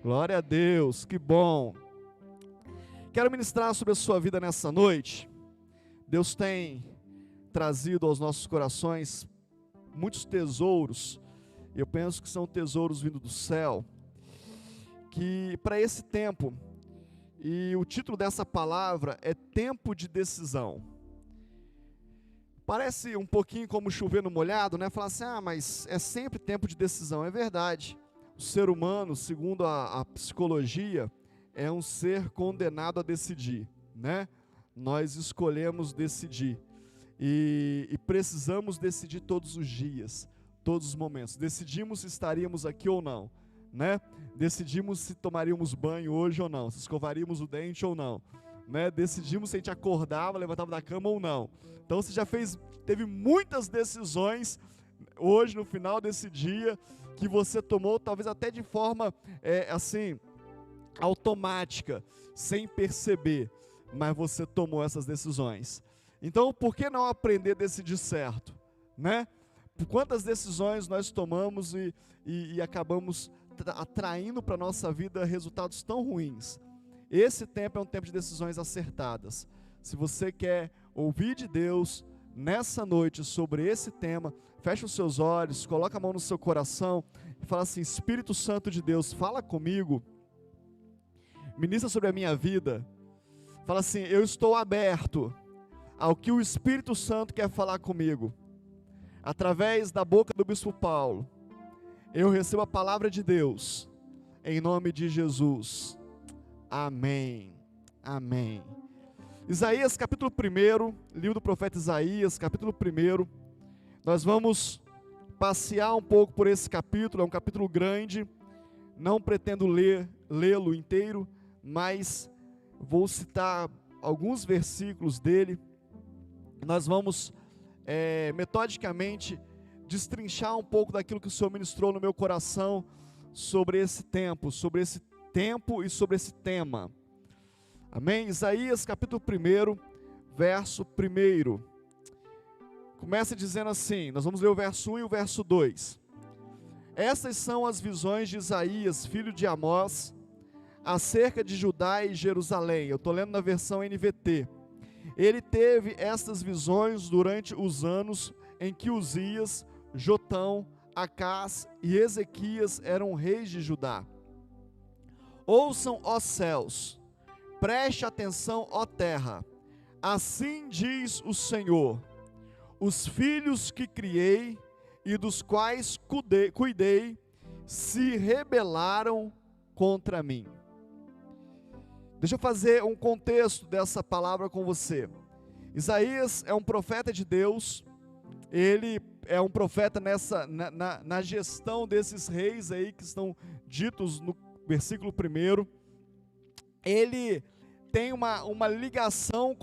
Glória a Deus, que bom. Quero ministrar sobre a sua vida nessa noite. Deus tem trazido aos nossos corações muitos tesouros. Eu penso que são tesouros vindo do céu, que para esse tempo, e o título dessa palavra é tempo de decisão. Parece um pouquinho como chover no molhado, né? Falar assim, mas é sempre tempo de decisão. É verdade. O ser humano, segundo a psicologia, é um ser condenado a decidir, né? Nós escolhemos decidir e precisamos decidir todos os dias, todos os momentos. Decidimos se estaríamos aqui ou não, né? Decidimos se tomaríamos banho hoje ou não, se escovaríamos o dente ou não, né? Decidimos se a gente acordava, levantava da cama ou não. Então você já teve muitas decisões hoje no final desse dia que você tomou, talvez até de forma automática, sem perceber, mas você tomou essas decisões. Então, por que não aprender a decidir certo, né? Por quantas decisões nós tomamos e acabamos atraindo para a nossa vida resultados tão ruins? Esse tempo é um tempo de decisões acertadas. Se você quer ouvir de Deus nessa noite sobre esse tema, fecha os seus olhos, coloca a mão no seu coração e fala assim: Espírito Santo de Deus, fala comigo, ministra sobre a minha vida. Fala assim: eu estou aberto ao que o Espírito Santo quer falar comigo. Através da boca do Bispo Paulo, eu recebo a palavra de Deus, em nome de Jesus. Amém. Amém. Isaías capítulo 1, livro do profeta Isaías, capítulo 1, nós vamos passear um pouco por esse capítulo, é um capítulo grande, não pretendo lê-lo inteiro, mas vou citar alguns versículos dele. Nós vamos metodicamente destrinchar um pouco daquilo que o Senhor ministrou no meu coração sobre esse tempo e sobre esse tema. Amém? Isaías capítulo 1, verso 1. Começa dizendo assim, nós vamos ler o verso 1 e o verso 2. Essas são as visões de Isaías, filho de Amós, acerca de Judá e Jerusalém. Eu estou lendo na versão NVT. Ele teve estas visões durante os anos em que Uzias, Jotão, Acás e Ezequias eram reis de Judá. Ouçam, ó céus, preste atenção, ó terra, assim diz o Senhor: os filhos que criei e dos quais cuidei se rebelaram contra mim. Deixa eu fazer um contexto dessa palavra com você. Isaías é um profeta de Deus, ele é um profeta na gestão desses reis aí que estão ditos no versículo 1. Ele tem uma ligação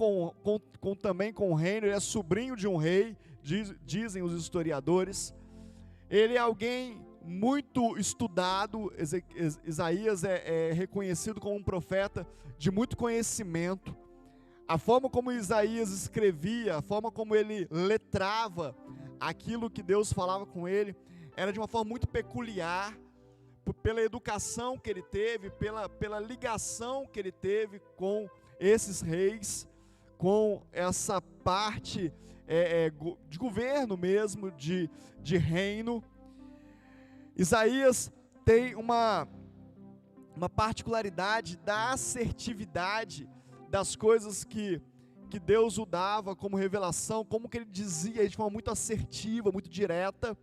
também com o reino, ele é sobrinho de um rei, dizem os historiadores. Ele é alguém muito estudado. Isaías é reconhecido como um profeta de muito conhecimento. A forma como Isaías escrevia, a forma como ele letrava aquilo que Deus falava com ele, era de uma forma muito peculiar, pela educação que ele teve, pela ligação que ele teve com esses reis, com essa parte de governo mesmo, de reino. Isaías tem uma particularidade da assertividade das coisas que Deus o dava como revelação, como que ele dizia de forma muito assertiva, muito direta.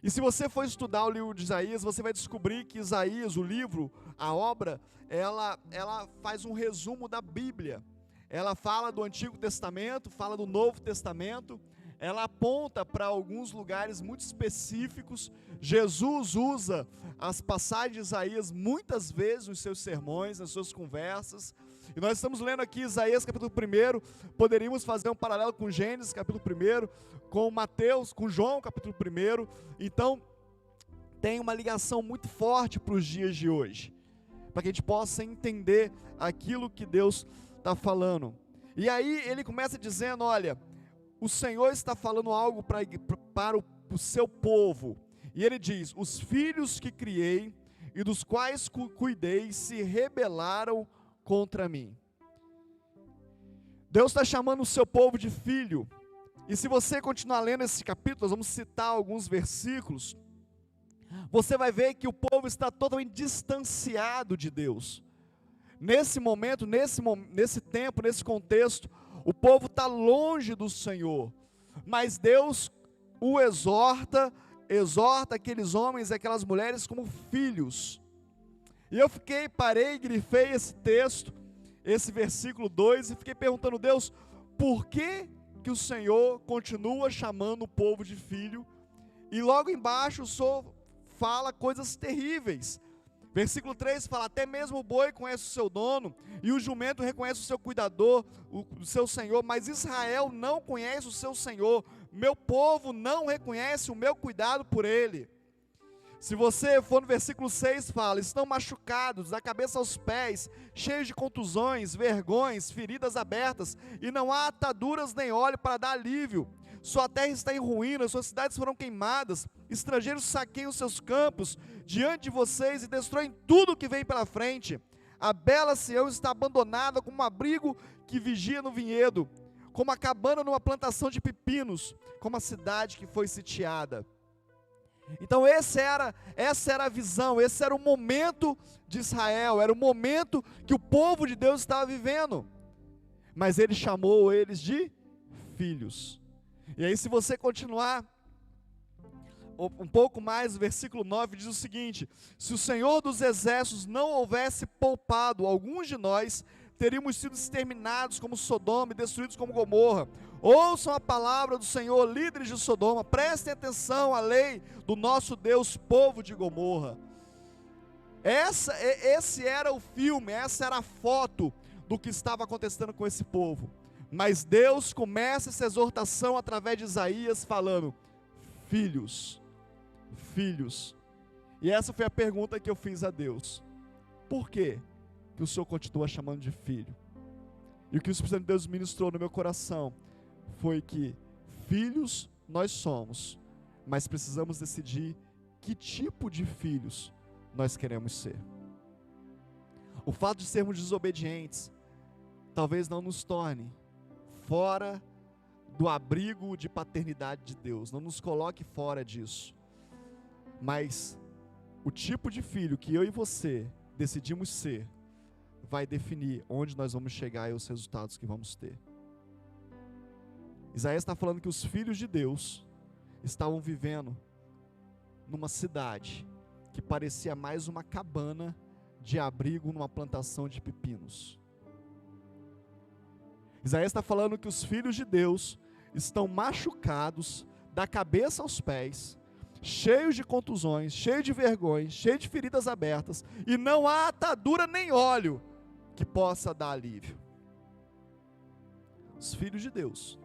E se você for estudar o livro de Isaías, você vai descobrir que Isaías, o livro, a obra, ela faz um resumo da Bíblia. Ela fala do Antigo Testamento, fala do Novo Testamento, ela aponta para alguns lugares muito específicos. Jesus usa as passagens de Isaías muitas vezes nos seus sermões, nas suas conversas. E nós estamos lendo aqui Isaías capítulo 1, poderíamos fazer um paralelo com Gênesis capítulo 1, com Mateus, com João capítulo 1. Então, tem uma ligação muito forte para os dias de hoje, para que a gente possa entender aquilo que Deus está falando. E aí ele começa dizendo: olha, o Senhor está falando algo para o seu povo. E ele diz: os filhos que criei e dos quais cuidei se rebelaram contra mim. Deus está chamando o seu povo de filho. E se você continuar lendo esse capítulo, nós vamos citar alguns versículos, você vai ver que o povo está totalmente distanciado de Deus. Nesse momento, nesse tempo, nesse contexto, o povo está longe do Senhor. Mas Deus o exorta aqueles homens e aquelas mulheres como filhos. E eu parei e grifei esse texto, esse versículo 2, e fiquei perguntando: Deus, por que o Senhor continua chamando o povo de filho? E logo embaixo o Senhor fala coisas terríveis. Versículo 3 fala: até mesmo o boi conhece o seu dono, e o jumento reconhece o seu cuidador, o seu senhor, mas Israel não conhece o seu senhor, meu povo não reconhece o meu cuidado por ele. Se você for no versículo 6, fala: estão machucados, da cabeça aos pés, cheios de contusões, vergões, feridas abertas, e não há ataduras nem óleo para dar alívio. Sua terra está em ruínas, suas cidades foram queimadas, estrangeiros saqueiam seus campos diante de vocês e destroem tudo que vem pela frente. A bela Sião está abandonada como um abrigo que vigia no vinhedo, como a cabana numa plantação de pepinos, como a cidade que foi sitiada. Então essa era a visão, esse era o momento de Israel, era o momento que o povo de Deus estava vivendo. Mas ele chamou eles de filhos. E aí, se você continuar um pouco mais, o versículo 9 diz o seguinte: se o Senhor dos exércitos não houvesse poupado alguns de nós, teríamos sido exterminados como Sodoma e destruídos como Gomorra. Ouçam a palavra do Senhor, líderes de Sodoma, prestem atenção à lei do nosso Deus, povo de Gomorra. Esse era o filme, essa era a foto do que estava acontecendo com esse povo. Mas Deus começa essa exortação através de Isaías falando: filhos, filhos. E essa foi a pergunta que eu fiz a Deus: por que o Senhor continua chamando de filho? E o que o Espírito Santo de Deus ministrou no meu coração foi que filhos nós somos, mas precisamos decidir que tipo de filhos nós queremos ser. O fato de sermos desobedientes talvez não nos torne fora do abrigo de paternidade de Deus, não nos coloque fora disso, mas o tipo de filho que eu e você decidimos ser vai definir onde nós vamos chegar e os resultados que vamos ter. Isaías está falando que os filhos de Deus estavam vivendo numa cidade que parecia mais uma cabana de abrigo numa plantação de pepinos. Isaías está falando que os filhos de Deus estão machucados da cabeça aos pés, cheios de contusões, cheios de vergonhas, cheios de feridas abertas, e não há atadura nem óleo que possa dar alívio. Os filhos de Deus,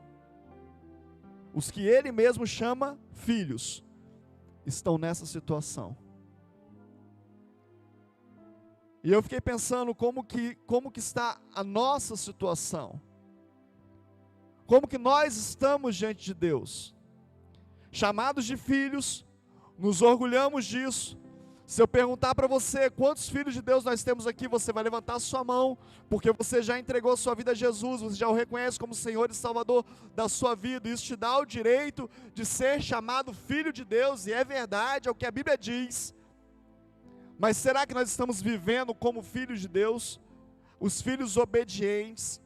os que ele mesmo chama filhos, estão nessa situação. E eu fiquei pensando como que está a nossa situação. Como que nós estamos diante de Deus? Chamados de filhos, nos orgulhamos disso. Se eu perguntar para você quantos filhos de Deus nós temos aqui, você vai levantar a sua mão, porque você já entregou sua vida a Jesus, você já o reconhece como Senhor e Salvador da sua vida. Isso te dá o direito de ser chamado filho de Deus, e é verdade, é o que a Bíblia diz. Mas será que nós estamos vivendo como filhos de Deus? Os filhos obedientes,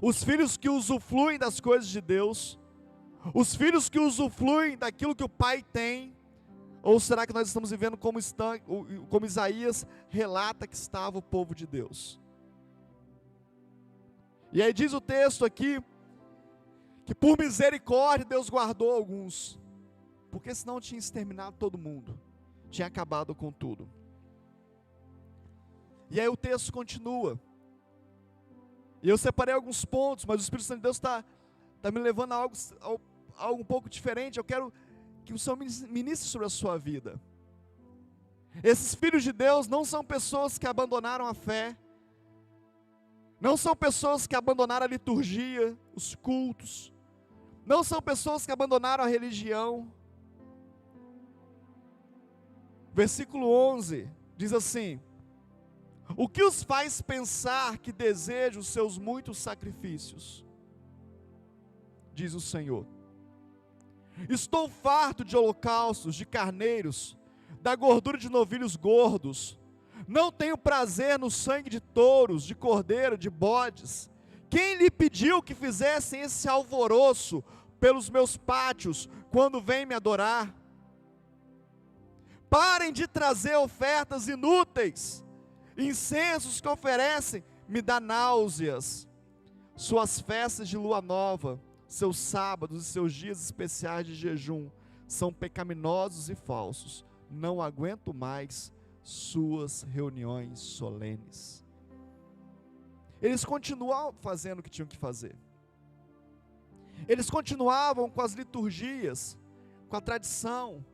os filhos que usufruem das coisas de Deus, os filhos que usufruem daquilo que o Pai tem? Ou será que nós estamos vivendo como Isaías relata que estava o povo de Deus? E aí diz o texto aqui, que por misericórdia Deus guardou alguns, porque senão tinha exterminado todo mundo, tinha acabado com tudo. E aí o texto continua, e eu separei alguns pontos, mas o Espírito Santo de Deus está me levando a algo um pouco diferente. Eu quero que o Senhor ministre sobre a sua vida. Esses filhos de Deus não são pessoas que abandonaram a fé, não são pessoas que abandonaram a liturgia, os cultos, não são pessoas que abandonaram a religião. Versículo 11 diz assim: o que os faz pensar que desejam os seus muitos sacrifícios? Diz o Senhor: estou farto de holocaustos, de carneiros, da gordura de novilhos gordos. Não tenho prazer no sangue de touros, de cordeiro, de bodes. Quem lhe pediu que fizessem esse alvoroço pelos meus pátios, quando vem me adorar? Parem de trazer ofertas inúteis. Incensos que oferecem me dá náuseas. Suas festas de lua nova, seus sábados e seus dias especiais de jejum são pecaminosos e falsos. Não aguento mais suas reuniões solenes. Eles continuavam fazendo o que tinham que fazer. Eles continuavam com as liturgias, com a tradição.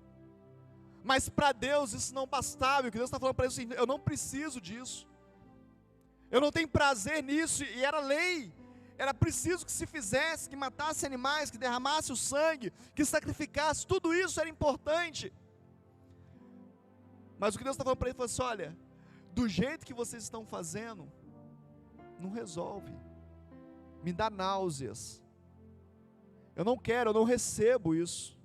Mas para Deus isso não bastava. O que Deus está falando para eles é assim: eu não preciso disso. Eu não tenho prazer nisso. E era lei. Era preciso que se fizesse, que matasse animais, que derramasse o sangue, que sacrificasse. Tudo isso era importante. Mas o que Deus está falando para ele foi assim: olha, do jeito que vocês estão fazendo, não resolve. Me dá náuseas. Eu não quero, eu não recebo isso.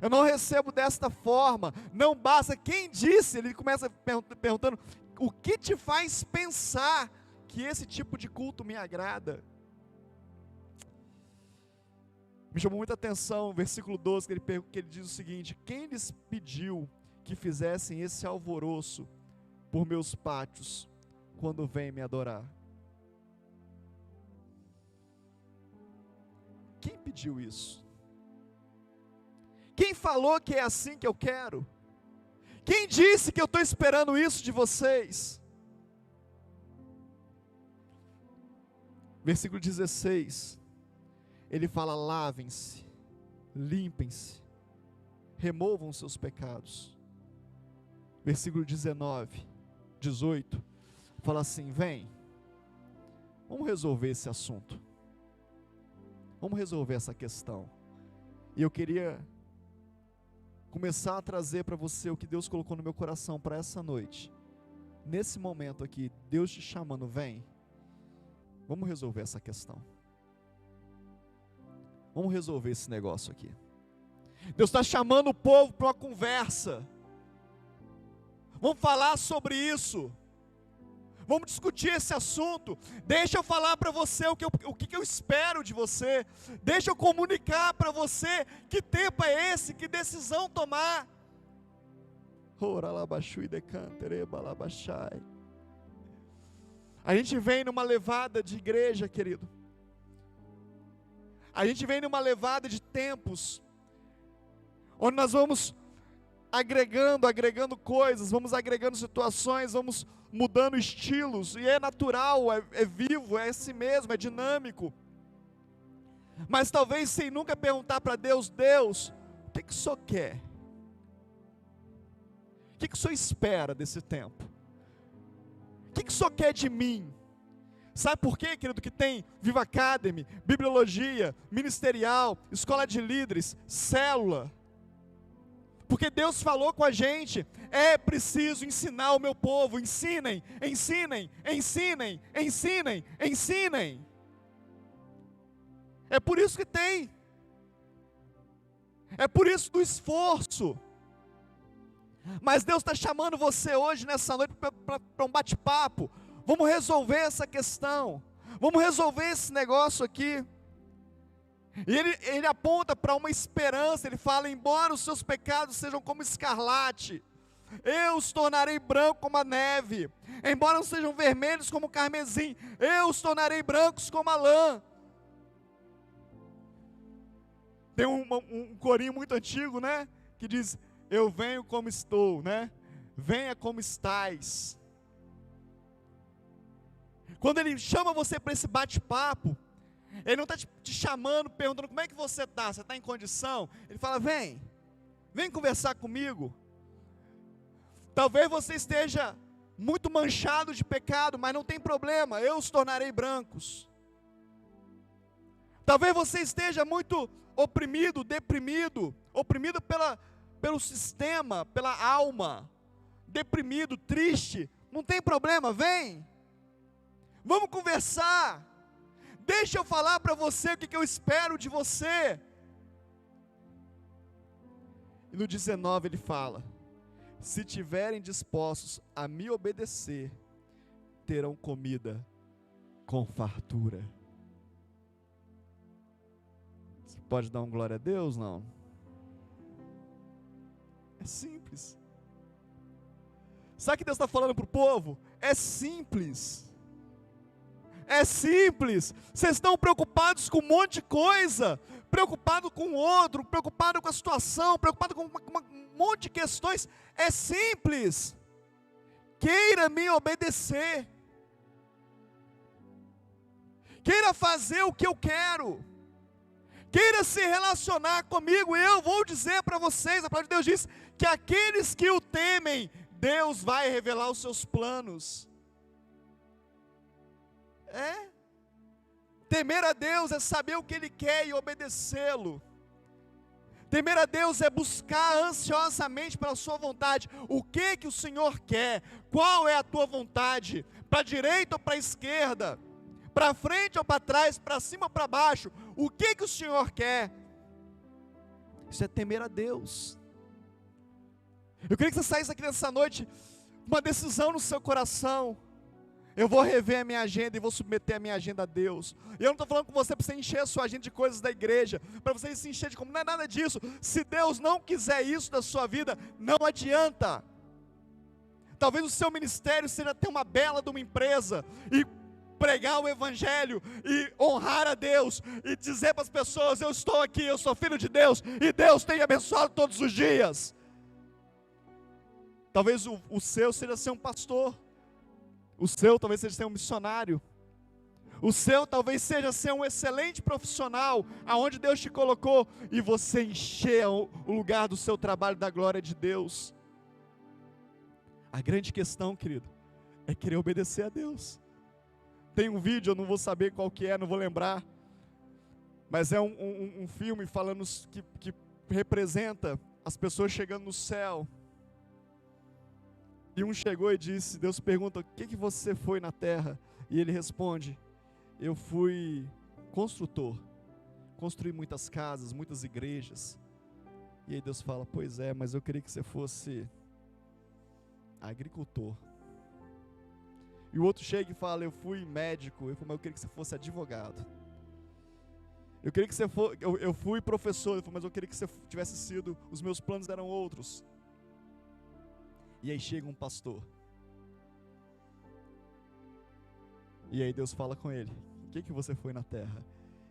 Eu não recebo desta forma. Não basta. Quem disse? Ele começa perguntando: o que te faz pensar que esse tipo de culto me agrada? Me chamou muita atenção o versículo 12, que ele diz o seguinte: quem lhes pediu que fizessem esse alvoroço por meus pátios, quando vem me adorar? Quem pediu isso? Quem falou que é assim que eu quero? Quem disse que eu estou esperando isso de vocês? Versículo 16, ele fala: lavem-se, limpem-se, removam seus pecados. Versículo 19, 18, fala assim: vem, vamos resolver esse assunto. Vamos resolver essa questão. E eu queria começar a trazer para você o que Deus colocou no meu coração para essa noite. Nesse momento aqui, Deus te chamando: vem, vamos resolver essa questão. Vamos resolver esse negócio aqui. Deus está chamando o povo para uma conversa. Vamos falar sobre isso. Vamos discutir esse assunto. Deixa eu falar para você o que eu espero de você. Deixa eu comunicar para você que tempo é esse, que decisão tomar. A gente vem numa levada de igreja, querido. A gente vem numa levada de tempos, onde nós vamos agregando coisas, vamos agregando situações, vamos mudando estilos, e é natural, é vivo, é assim mesmo, é dinâmico. Mas talvez sem nunca perguntar para Deus: Deus, o que o Senhor quer? O que o Senhor espera desse tempo? O que o Senhor quer de mim? Sabe por quê, querido, que tem Viva Academy, Bibliologia, Ministerial, Escola de Líderes, Célula? Porque Deus falou com a gente: é preciso ensinar o meu povo. Ensinem, ensinem, ensinem, ensinem, ensinem. É por isso que tem. É por isso do esforço. Mas Deus está chamando você hoje, nessa noite, para um bate-papo. Vamos resolver essa questão. Vamos resolver esse negócio aqui. E ele aponta para uma esperança. Ele fala: embora os seus pecados sejam como escarlate, eu os tornarei branco como a neve. Embora não sejam vermelhos como o carmesim, eu os tornarei brancos como a lã. Tem um corinho muito antigo, né? Que diz: eu venho como estou, né? Venha como estás. Quando ele chama você para esse bate-papo, ele não está te chamando, perguntando como é que você está. Você está em condição? Ele fala: vem conversar comigo. Talvez você esteja muito manchado de pecado, mas não tem problema, eu os tornarei brancos. Talvez você esteja muito oprimido, deprimido, oprimido pelo sistema, pela alma, deprimido, triste, não tem problema, vem. Vamos conversar. Deixa eu falar para você o que eu espero de você. E no 19 ele fala: se tiverem dispostos a me obedecer, terão comida com fartura. Você pode dar um glória a Deus? Não. É simples. Sabe o que Deus está falando para o povo? É simples. É simples. Vocês estão preocupados com um monte de coisa, preocupado com o outro, preocupado com a situação, preocupado com um monte de questões. É simples. Queira me obedecer. Queira fazer o que eu quero. Queira se relacionar comigo. E eu vou dizer para vocês, a palavra de Deus diz que aqueles que o temem, Deus vai revelar os seus planos. Temer a Deus é saber o que Ele quer e obedecê-lo. Temer a Deus é buscar ansiosamente pela sua vontade. O que o Senhor quer? Qual é a tua vontade? Para a direita ou para a esquerda? Para frente ou para trás? Para cima ou para baixo? O que o Senhor quer? Isso é temer a Deus. Eu queria que você saísse aqui nessa noite, uma decisão no seu coração. Eu vou rever a minha agenda e vou submeter a minha agenda a Deus. E eu não estou falando com você para você encher a sua agenda de coisas da igreja, para você se encher de como, não é nada disso. Se Deus não quiser isso da sua vida, não adianta. Talvez o seu ministério seja ter uma bela de uma empresa, e pregar o evangelho, e honrar a Deus, e dizer para as pessoas: eu estou aqui, eu sou filho de Deus, e Deus tem abençoado todos os dias. Talvez o seu seja ser um pastor. O seu talvez seja ser um missionário. O seu talvez seja ser um excelente profissional, aonde Deus te colocou, e você encher o lugar do seu trabalho da glória de Deus. A grande questão, querido, é querer obedecer a Deus. Tem um vídeo, eu não vou saber qual que é, não vou lembrar, mas é um filme falando que representa as pessoas chegando no céu. E um chegou e disse, Deus pergunta: o que você foi na terra? E ele responde: eu fui construtor, construí muitas casas, muitas igrejas. E aí Deus fala: pois é, mas eu queria que você fosse agricultor. E o outro chega e fala: eu fui médico. Ele falou: mas eu queria que você fosse advogado. Eu queria que você fosse, eu fui professor. Ele falou: mas eu queria que você tivesse sido, os meus planos eram outros. E aí chega um pastor. E aí Deus fala com ele: o que você foi na terra?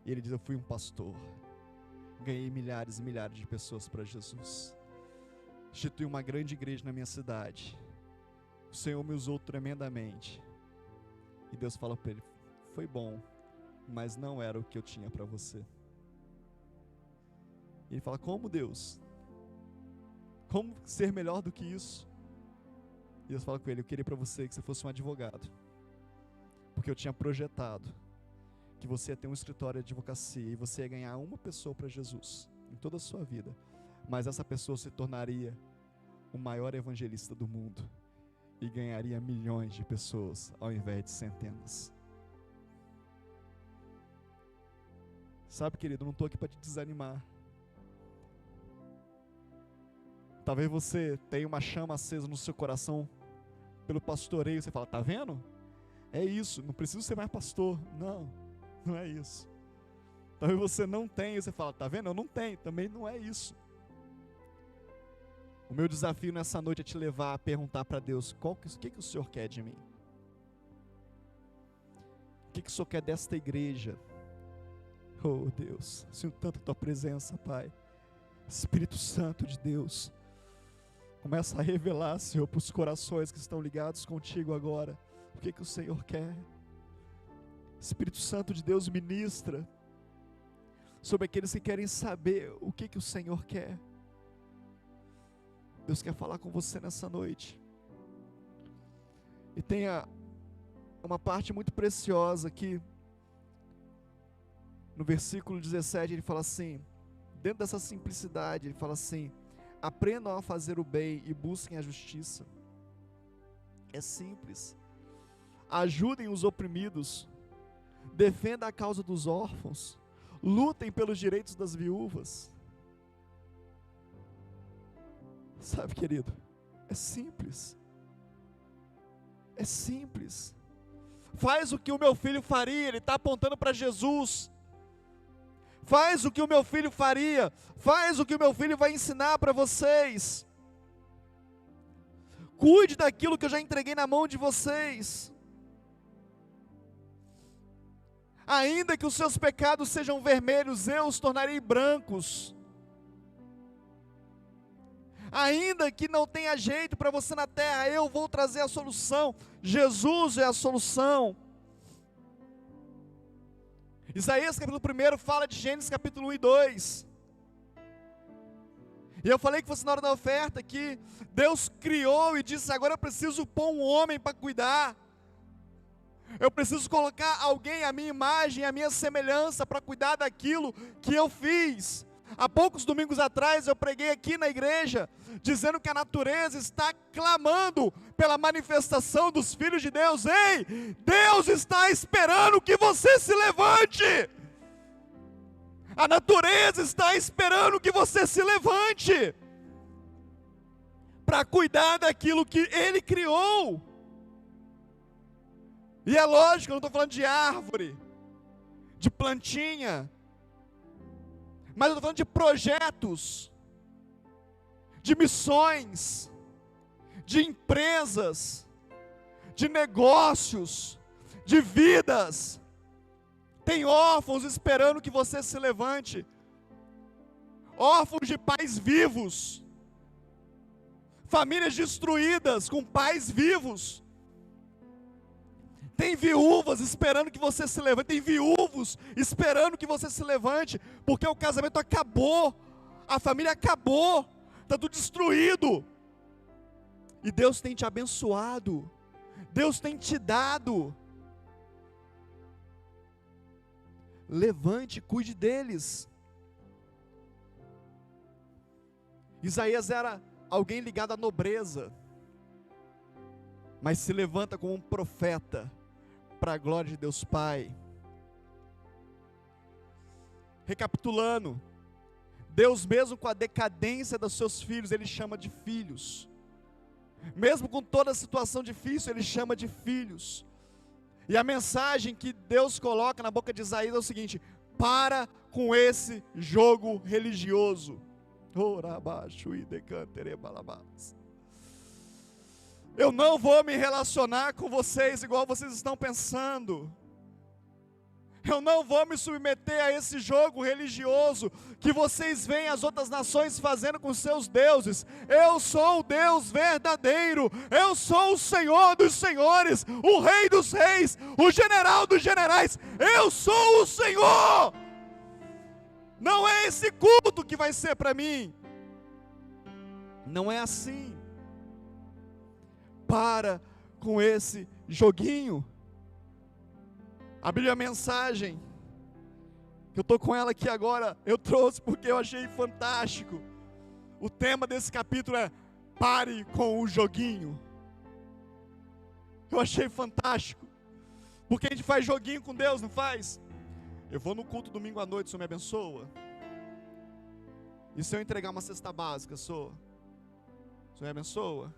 E ele diz: eu fui um pastor. Ganhei milhares e milhares de pessoas para Jesus. Instituí uma grande igreja na minha cidade. O Senhor me usou tremendamente. E Deus fala para ele: foi bom, mas não era o que eu tinha para você. E ele fala: como, Deus? Como ser melhor do que isso? E Deus fala com ele: eu queria para você que você fosse um advogado, porque eu tinha projetado que você ia ter um escritório de advocacia, e você ia ganhar uma pessoa para Jesus, em toda a sua vida, mas essa pessoa se tornaria o maior evangelista do mundo, e ganharia milhões de pessoas, ao invés de centenas. Sabe, querido, eu não estou aqui para te desanimar. Talvez você tenha uma chama acesa no seu coração pelo pastoreio. Você fala: tá vendo? É isso, não preciso ser mais pastor. Não, não é isso. Talvez você não tenha. Você fala: tá vendo? Eu não tenho. Também não é isso. O meu desafio nessa noite é te levar a perguntar para Deus: o que o Senhor quer de mim? O que o Senhor quer desta igreja? Oh Deus, sinto tanto a tua presença, Pai. Espírito Santo de Deus, começa a revelar, Senhor, para os corações que estão ligados contigo agora, o que o Senhor quer. Espírito Santo de Deus, ministra sobre aqueles que querem saber o que o Senhor quer. Deus quer falar com você nessa noite. E tem uma parte muito preciosa aqui, no versículo 17, ele fala assim, dentro dessa simplicidade, ele fala assim: aprendam a fazer o bem e busquem a justiça. É simples. Ajudem os oprimidos, defendam a causa dos órfãos, lutem pelos direitos das viúvas. Sabe, querido, é simples. É simples. Faz o que o meu filho faria, ele está apontando para Jesus. Faz o que o meu filho faria, faz o que o meu filho vai ensinar para vocês. Cuide daquilo que eu já entreguei na mão de vocês. Ainda que os seus pecados sejam vermelhos, eu os tornarei brancos. Ainda que não tenha jeito para você na terra, eu vou trazer a solução. Jesus é a solução. Isaías capítulo 1 fala de Gênesis capítulo 1 e 2. E eu falei que fosse na hora da oferta que Deus criou e disse: agora eu preciso pôr um homem para cuidar. Eu preciso colocar alguém à minha imagem, à minha semelhança, para cuidar daquilo que eu fiz. Há poucos domingos atrás eu preguei aqui na igreja, dizendo que a natureza está clamando pela manifestação dos filhos de Deus. Ei, Deus está esperando que você se levante. A natureza está esperando que você se levante para cuidar daquilo que Ele criou. E é lógico, eu não estou falando de árvore, de plantinha, mas eu estou falando de projetos, de missões, de empresas, de negócios, de vidas. Tem órfãos esperando que você se levante, órfãos de pais vivos, famílias destruídas com pais vivos. Tem viúvas esperando que você se levante, tem viúvos esperando que você se levante, porque o casamento acabou, a família acabou, está tudo destruído, e Deus tem te abençoado, Deus tem te dado. Levante, cuide deles. Isaías era alguém ligado à nobreza, mas se levanta como um profeta, para a glória de Deus Pai. Recapitulando, Deus mesmo com a decadência dos seus filhos, Ele chama de filhos. Mesmo com toda a situação difícil, Ele chama de filhos. E a mensagem que Deus coloca na boca de Isaías é o seguinte: para com esse jogo religioso. Eu não vou me relacionar com vocês igual vocês estão pensando. Eu não vou me submeter a esse jogo religioso que vocês veem as outras nações fazendo com seus deuses. Eu sou o Deus verdadeiro. Eu sou o Senhor dos senhores, o Rei dos reis, o General dos generais. Eu sou o Senhor. Não é esse culto que vai ser para mim. Não é assim. Para com esse joguinho. A Bíblia, a mensagem, eu estou com ela aqui agora, eu trouxe porque eu achei fantástico. O tema desse capítulo é: pare com o joguinho. Eu achei fantástico, porque a gente faz joguinho com Deus, não faz? Eu vou no culto domingo à noite, o Senhor me abençoa? E se eu entregar uma cesta básica, o Senhor me abençoa?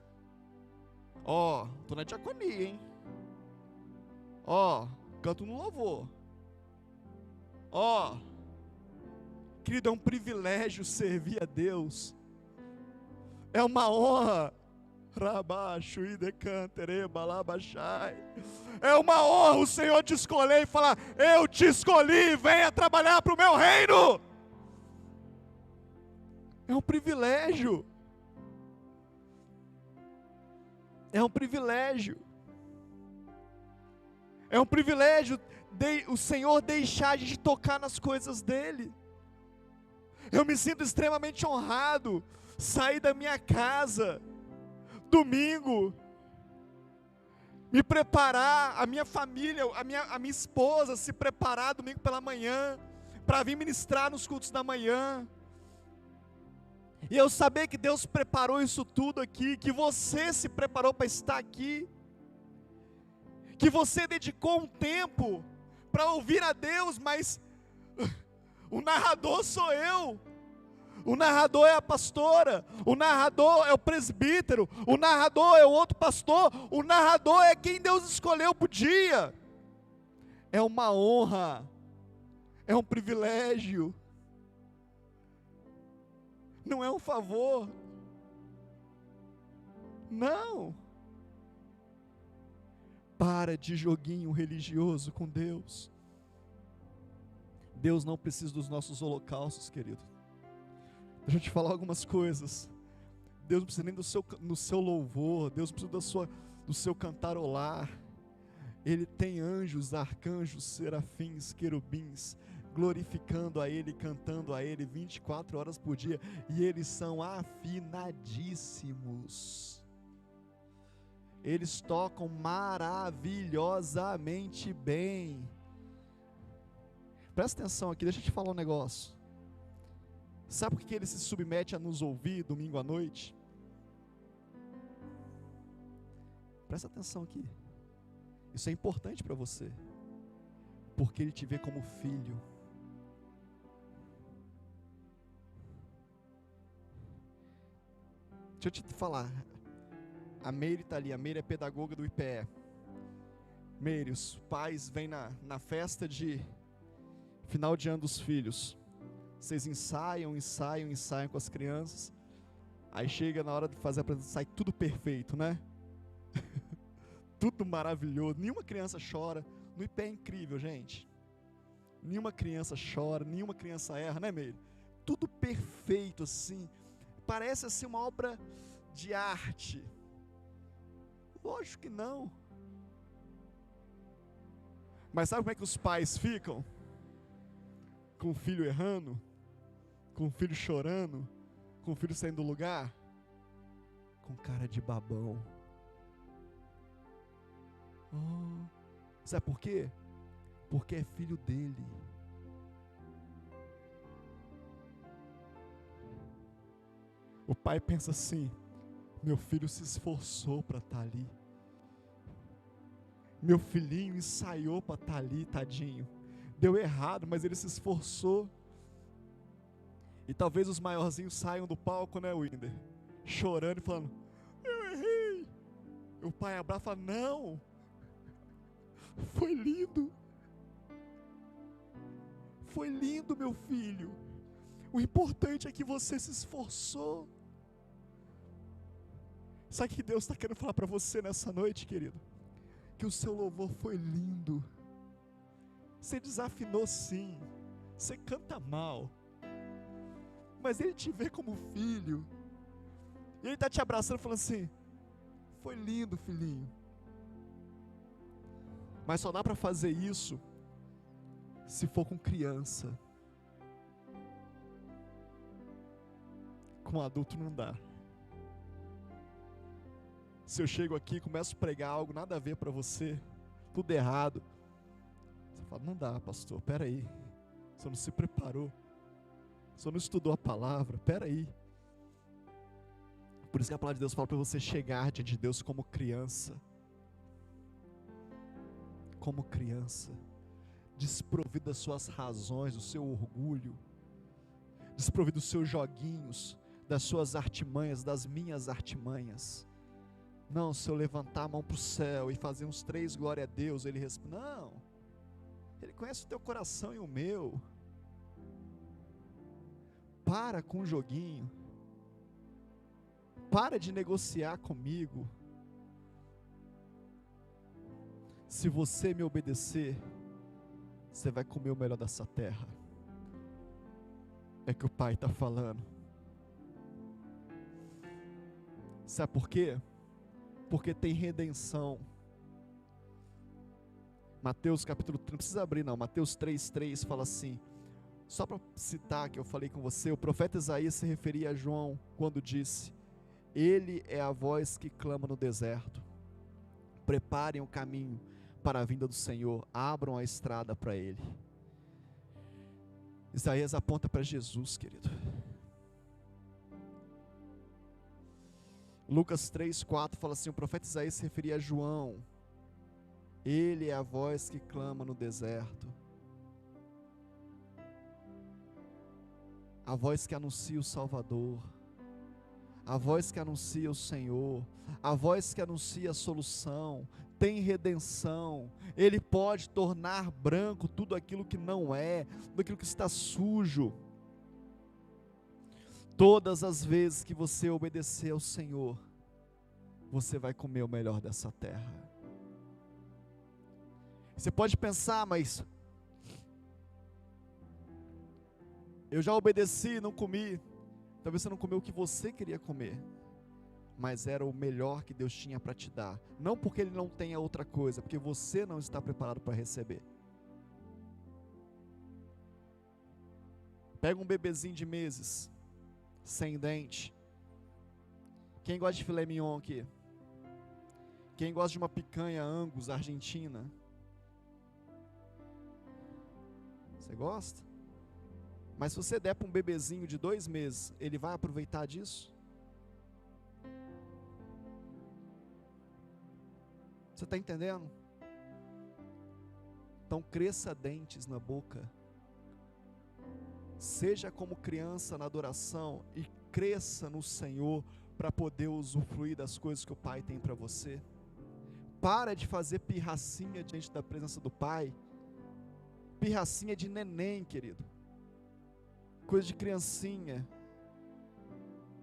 Ó, tô na diaconia, hein? Ó, canto no louvor. Ó, querido, é um privilégio servir a Deus. É uma honra. É uma honra o Senhor te escolher e falar: eu te escolhi, venha trabalhar para o meu reino. É um privilégio. É um privilégio. É um privilégio o Senhor deixar a gente tocar nas coisas dEle. Eu me sinto extremamente honrado. Sair da minha casa, domingo, me preparar, a minha família, a minha esposa se preparar domingo pela manhã, para vir ministrar nos cultos da manhã. E eu saber que Deus preparou isso tudo aqui, que você se preparou para estar aqui, que você dedicou um tempo para ouvir a Deus, mas o narrador sou eu, o narrador é a pastora, o narrador é o presbítero, o narrador é o outro pastor, o narrador é quem Deus escolheu para o dia. É uma honra, é um privilégio, não é um favor, não. Para de joguinho religioso com Deus. Deus não precisa dos nossos holocaustos, querido. Deixa eu te falar algumas coisas. Deus não precisa nem do seu louvor, Deus precisa do seu cantarolar. Ele tem anjos, arcanjos, serafins, querubins, glorificando a Ele, cantando a Ele 24 horas por dia, e eles são afinadíssimos. Eles tocam maravilhosamente bem. Presta atenção aqui, deixa eu te falar um negócio. Sabe por que ele se submete a nos ouvir domingo à noite? Presta atenção aqui. Isso é importante para você, porque ele te vê como filho. Deixa eu te falar. A Meire está ali, a Meire é pedagoga do IPE. Meire, os pais vêm na festa de final de ano dos filhos. Vocês ensaiam com as crianças. Aí chega na hora de fazer a apresentação, sai tudo perfeito, né? Tudo maravilhoso, nenhuma criança chora. No IPE é incrível, gente. Nenhuma criança chora, nenhuma criança erra, né, Meire? Tudo perfeito assim. Parece assim uma obra de arte. Lógico que não. Mas sabe como é que os pais ficam? Com o filho errando, com o filho chorando, com o filho saindo do lugar, com cara de babão. Oh, sabe por quê? Porque é filho dele. O pai pensa assim: meu filho se esforçou para estar ali. Meu filhinho ensaiou para estar ali, tadinho. Deu errado, mas ele se esforçou. E talvez os maiorzinhos saiam do palco, né, Winder? Chorando e falando: eu errei. O pai abraça e fala: não, foi lindo. Foi lindo, meu filho. O importante é que você se esforçou. Sabe o que Deus está querendo falar para você nessa noite, querido? Que o seu louvor foi lindo. Você desafinou sim, você canta mal, mas Ele te vê como filho, e Ele está te abraçando falando assim: foi lindo, filhinho. Mas só dá para fazer isso se for com criança. Com adulto não dá. Se eu chego aqui e começo a pregar algo nada a ver para você, tudo errado, você fala: não dá, pastor, peraí, você não se preparou, você não estudou a palavra, peraí. Por isso que a palavra de Deus fala para você chegar diante de Deus como criança, desprovido das suas razões, do seu orgulho, desprovido dos seus joguinhos, das suas artimanhas, das minhas artimanhas. Não, se eu levantar a mão para o céu e fazer uns 3 glória a Deus, Ele responde. Não, Ele conhece o teu coração e o meu. Para com o joguinho. Para de negociar comigo. Se você me obedecer, você vai comer o melhor dessa terra. É que o Pai está falando. Sabe por quê? Porque tem redenção. Mateus capítulo 3, não precisa abrir não, Mateus 3:3 fala assim, só para citar que eu falei com você, o profeta Isaías se referia a João quando disse: Ele é a voz que clama no deserto, preparem o caminho para a vinda do Senhor, abram a estrada para Ele. Isaías aponta para Jesus, querido. Lucas 3:4 fala assim, o profeta Isaías se referia a João. Ele é a voz que clama no deserto. A voz que anuncia o Salvador. A voz que anuncia o Senhor. A voz que anuncia a solução. Tem redenção. Ele pode tornar branco tudo aquilo que não é, tudo aquilo que está sujo. Todas as vezes que você obedecer ao Senhor, você vai comer o melhor dessa terra. Você pode pensar, mas eu já obedeci e não comi. Talvez você não comeu o que você queria comer, mas era o melhor que Deus tinha para te dar. Não porque Ele não tenha outra coisa, porque você não está preparado para receber. Pega um bebezinho de meses, sem dente. Quem gosta de filé mignon aqui? Quem gosta de uma picanha Angus argentina? Você gosta? Mas se você der para um bebezinho de 2 meses, ele vai aproveitar disso? Você está entendendo? Então cresça dentes na boca. Seja como criança na adoração e cresça no Senhor para poder usufruir das coisas que o Pai tem para você. Para de fazer pirracinha diante da presença do Pai. Pirracinha de neném, querido. Coisa de criancinha.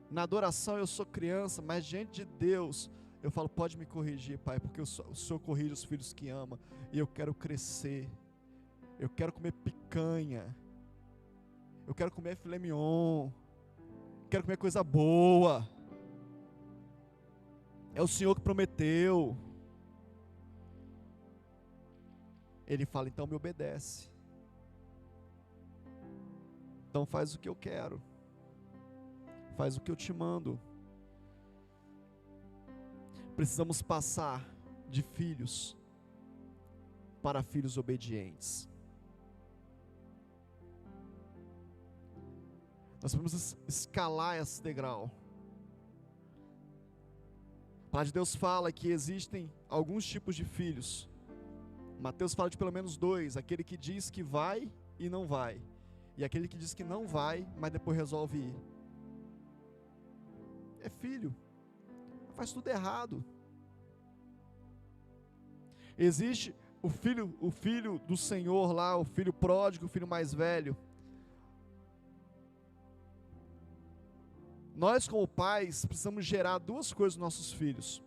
Na adoração eu sou criança, mas diante de Deus eu falo, pode me corrigir, Pai, porque o Senhor corrige os filhos que ama. E eu quero crescer. Eu quero comer picanha. Eu quero comer filé mignon. Quero comer coisa boa. É o Senhor que prometeu. Ele fala, então me obedece. Então faz o que eu quero. Faz o que eu te mando. Precisamos passar de filhos para filhos obedientes. Nós precisamos escalar esse degrau. A palavra de Deus fala que existem alguns tipos de filhos. Mateus fala de pelo menos 2, aquele que diz que vai e não vai, e aquele que diz que não vai, mas depois resolve ir. É filho, faz tudo errado. Existe o filho do Senhor lá, o filho pródigo, o filho mais velho. Nós como pais precisamos gerar 2 coisas nos nossos filhos.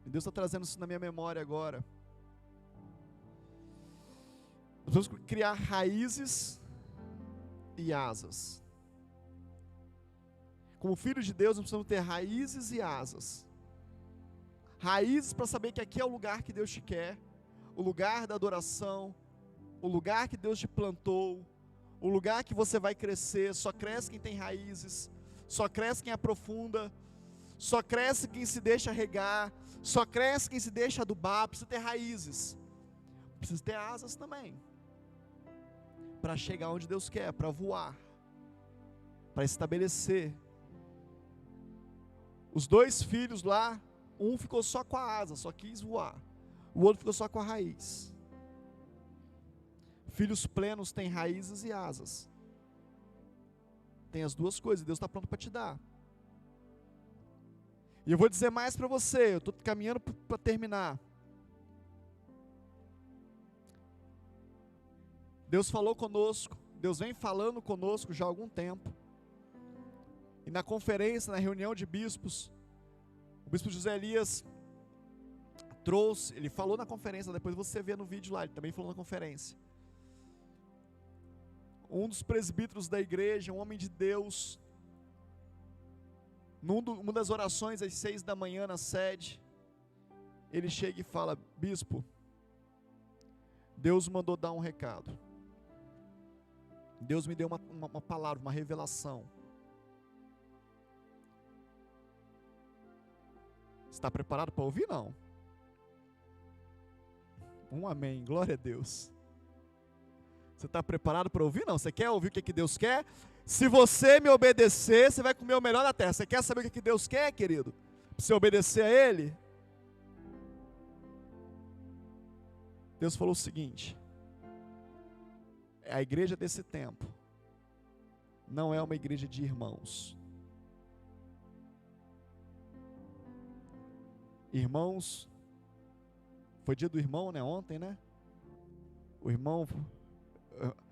E Deus está trazendo isso na minha memória agora. Nós precisamos criar raízes e asas. Como filhos de Deus, nós precisamos ter raízes e asas. Raízes para saber que aqui é o lugar que Deus te quer, o lugar da adoração, o lugar que Deus te plantou, o lugar que você vai crescer. Só cresce quem tem raízes, só cresce quem aprofunda, só cresce quem se deixa regar, só cresce quem se deixa adubar. Precisa ter raízes, precisa ter asas também, para chegar onde Deus quer, para voar, para estabelecer. Os 2 filhos lá, um ficou só com a asa, só quis voar, o outro ficou só com a raiz. Filhos plenos têm raízes e asas. Tem as 2 coisas, Deus está pronto para te dar. E eu vou dizer mais para você, eu estou caminhando para terminar. Deus falou conosco, Deus vem falando conosco já há algum tempo. E na conferência, na reunião de bispos, o bispo José Elias trouxe, ele falou na conferência, depois você vê no vídeo lá, ele também falou na conferência. Um dos presbíteros da igreja, um homem de Deus, numa das orações às 6 da manhã na sede, ele chega e fala: bispo, Deus mandou dar um recado. Deus me deu uma palavra, uma revelação. Está preparado para ouvir? Não. Um amém, glória a Deus. Você está preparado para ouvir? Não. Você quer ouvir o que Deus quer? Se você me obedecer, você vai comer o melhor da terra. Você quer saber o que Deus quer, querido? Para você obedecer a Ele? Deus falou o seguinte: a igreja desse tempo não é uma igreja de irmãos. Irmãos, foi dia do irmão, né? Ontem, né? O irmão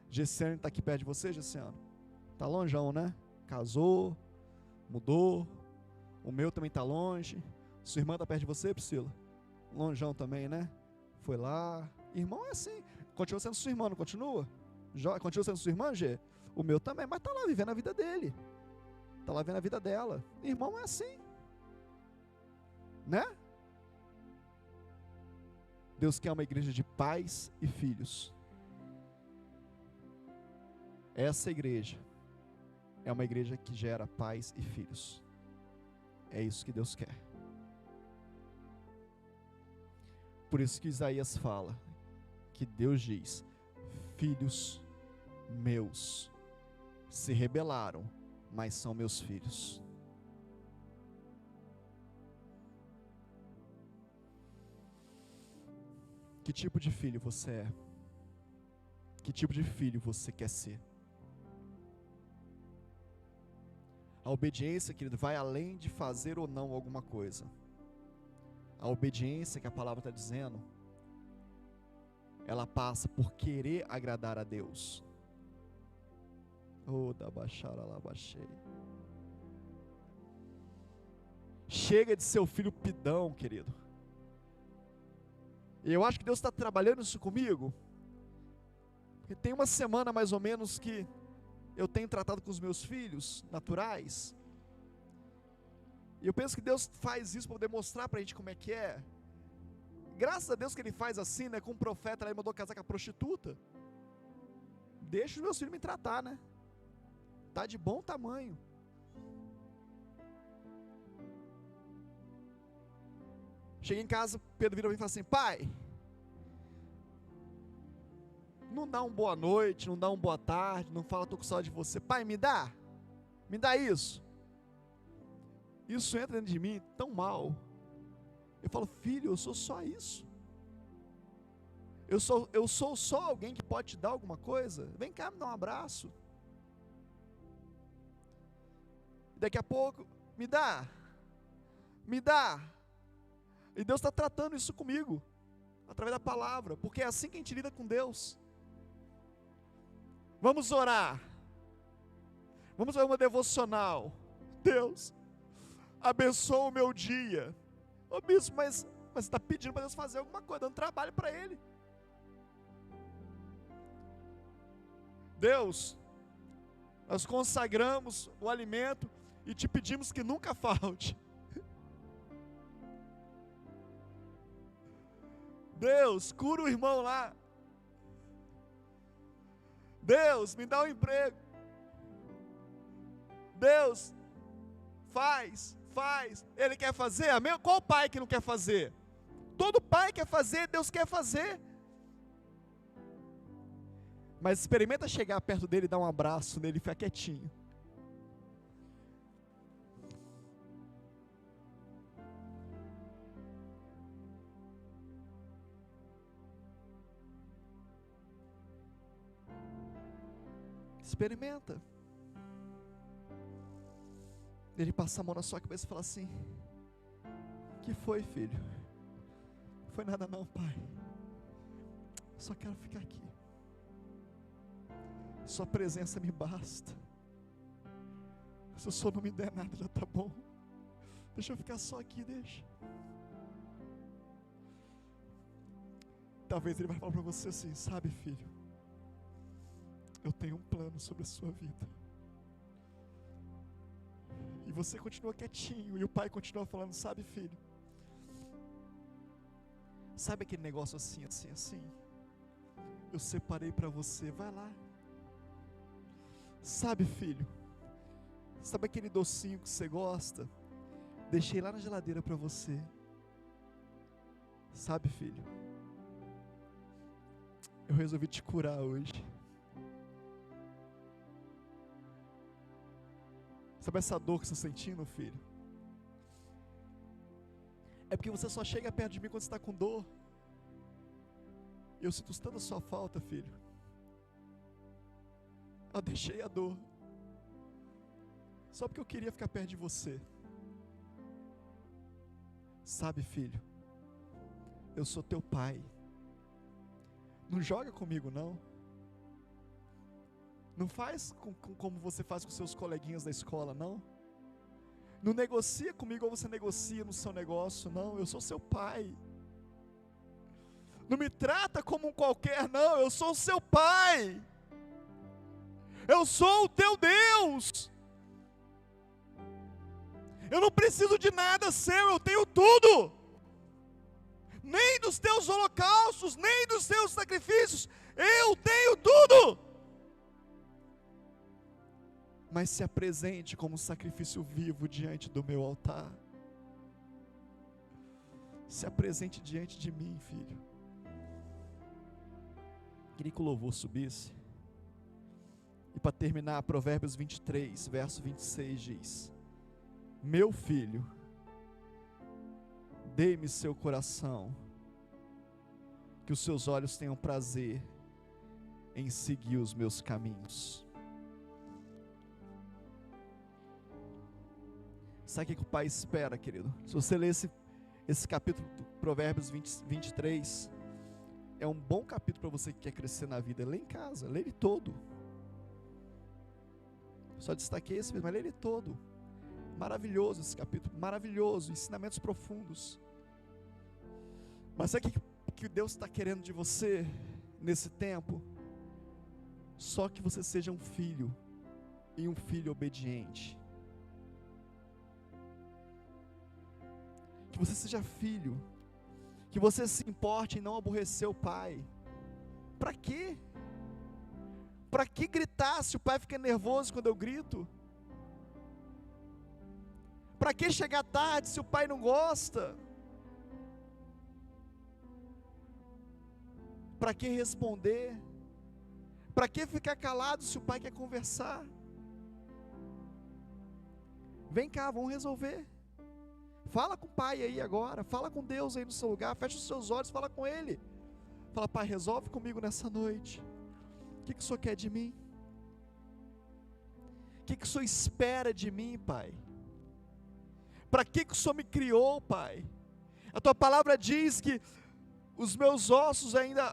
Gessiano está aqui perto de você, Gessiano? Está longeão, né? Casou, mudou. O meu também está longe. Sua irmã está perto de você, Priscila? Longeão também, né? Foi lá. Irmão é assim. Continua sendo sua irmã, não continua? Continua sendo sua irmã, Gê? O meu também, mas está lá vivendo a vida dele. Está lá vivendo a vida dela. Irmão é assim. Né? Deus quer uma igreja de pais e filhos. Essa igreja é uma igreja que gera pais e filhos. É isso que Deus quer. Por isso que Isaías fala, que Deus diz: filhos meus se rebelaram, mas são meus filhos. Que tipo de filho você é? Que tipo de filho você quer ser? A obediência, querido, vai além de fazer ou não alguma coisa. A obediência que a palavra está dizendo, ela passa por querer agradar a Deus. Oh, da baixara lá, baixei. Chega de ser o filho pidão, querido. E eu acho que Deus está trabalhando isso comigo, porque tem uma semana mais ou menos que eu tenho tratado com os meus filhos naturais, e eu penso que Deus faz isso para poder mostrar para a gente como é que é. Graças a Deus que Ele faz assim, né? Com um profeta, Ele mandou casar com a prostituta. Deixa os meus filhos me tratar, né? Tá de bom tamanho. Cheguei em casa, Pedro vira para mim e fala assim: pai, não dá uma boa noite, não dá uma boa tarde, não fala, estou com saudade de você. Pai, me dá isso. Isso entra dentro de mim tão mal. Eu falo: filho, eu sou só isso. Eu sou só alguém que pode te dar alguma coisa. Vem cá, me dá um abraço. Daqui a pouco, me dá. E Deus está tratando isso comigo, através da palavra, porque é assim que a gente lida com Deus. Vamos orar. Vamos fazer uma devocional. Deus, abençoa o meu dia. Ô bispo, mas você está pedindo para Deus fazer alguma coisa, dando trabalho para Ele. Deus, nós consagramos o alimento e te pedimos que nunca falte. Deus, cura o irmão lá. Deus, me dá um emprego. Deus, faz. Ele quer fazer, amém? Qual pai que não quer fazer? Todo pai quer fazer, Deus quer fazer. Mas experimenta chegar perto dele, dar um abraço nele e ficar quietinho. Experimenta. Ele passa a mão na sua cabeça e fala assim: que foi, filho? Não foi nada não, pai. Só quero ficar aqui. Sua presença me basta. Se o Senhor não me der nada, já está bom. Deixa eu ficar só aqui, deixa. Talvez Ele vai falar para você assim: sabe, filho, eu tenho um plano sobre a sua vida. E você continua quietinho, e o pai continua falando: sabe, filho, sabe aquele negócio assim, eu separei para você, vai lá. Sabe, filho, sabe aquele docinho que você gosta? Deixei lá na geladeira para você. Sabe, filho, eu resolvi te curar hoje. Sabe essa dor que você está sentindo, filho? É porque você só chega perto de mim quando você está com dor. Eu sinto tanta sua falta, filho. Eu deixei a dor só porque eu queria ficar perto de você. Sabe, filho, eu sou teu pai. Não joga comigo, não. Não faz como você faz com seus coleguinhas da escola, não. Não negocia comigo ou você negocia no seu negócio, não. Eu sou seu pai. Não me trata como um qualquer, não. Eu sou o seu pai. Eu sou o teu Deus. Eu não preciso de nada seu, eu tenho tudo. Nem dos teus holocaustos, nem dos teus sacrifícios. Eu tenho tudo. Mas se apresente como sacrifício vivo diante do meu altar. Se apresente diante de mim, filho. Queria que o louvor subisse. E para terminar, Provérbios 23, verso 26 diz: meu filho, dê-me seu coração, que os seus olhos tenham prazer em seguir os meus caminhos. Sabe o que o pai espera, querido? Se você ler esse capítulo do Provérbios 23, é um bom capítulo para você que quer crescer na vida. Lê em casa, lê ele todo. Só destaquei esse mesmo, mas lê ele todo. Maravilhoso esse capítulo, maravilhoso, ensinamentos profundos. Mas sabe o que Deus está querendo de você nesse tempo? Só que você seja um filho, e um filho obediente. Que você seja filho, que você se importe em não aborrecer o pai. Para quê? Para que gritar se o pai fica nervoso quando eu grito? Para que chegar tarde se o pai não gosta? Para que responder? Para que ficar calado se o pai quer conversar? Vem cá, vamos resolver. Fala com o pai aí agora, fala com Deus aí no seu lugar, fecha os seus olhos, fala com Ele. Fala: pai, resolve comigo nessa noite. O que o Senhor quer de mim? O que o Senhor espera de mim, pai? Para que o Senhor me criou, pai? A tua palavra diz que os meus ossos ainda,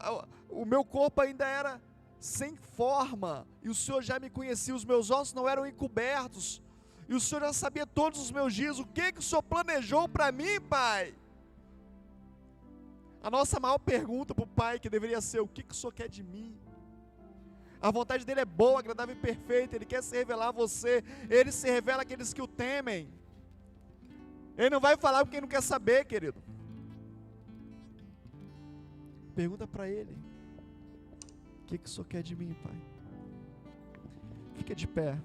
o meu corpo ainda era sem forma, e o Senhor já me conhecia, os meus ossos não eram encobertos, e o Senhor já sabia todos os meus dias. O que o Senhor planejou para mim, pai? A nossa maior pergunta para o pai que deveria ser: o que o Senhor quer de mim? A vontade dele é boa, agradável e perfeita. Ele quer se revelar a você. Ele se revela àqueles que o temem. Ele não vai falar com quem não quer saber, querido. Pergunta para ele: o que o Senhor quer de mim, pai? Fica de pé.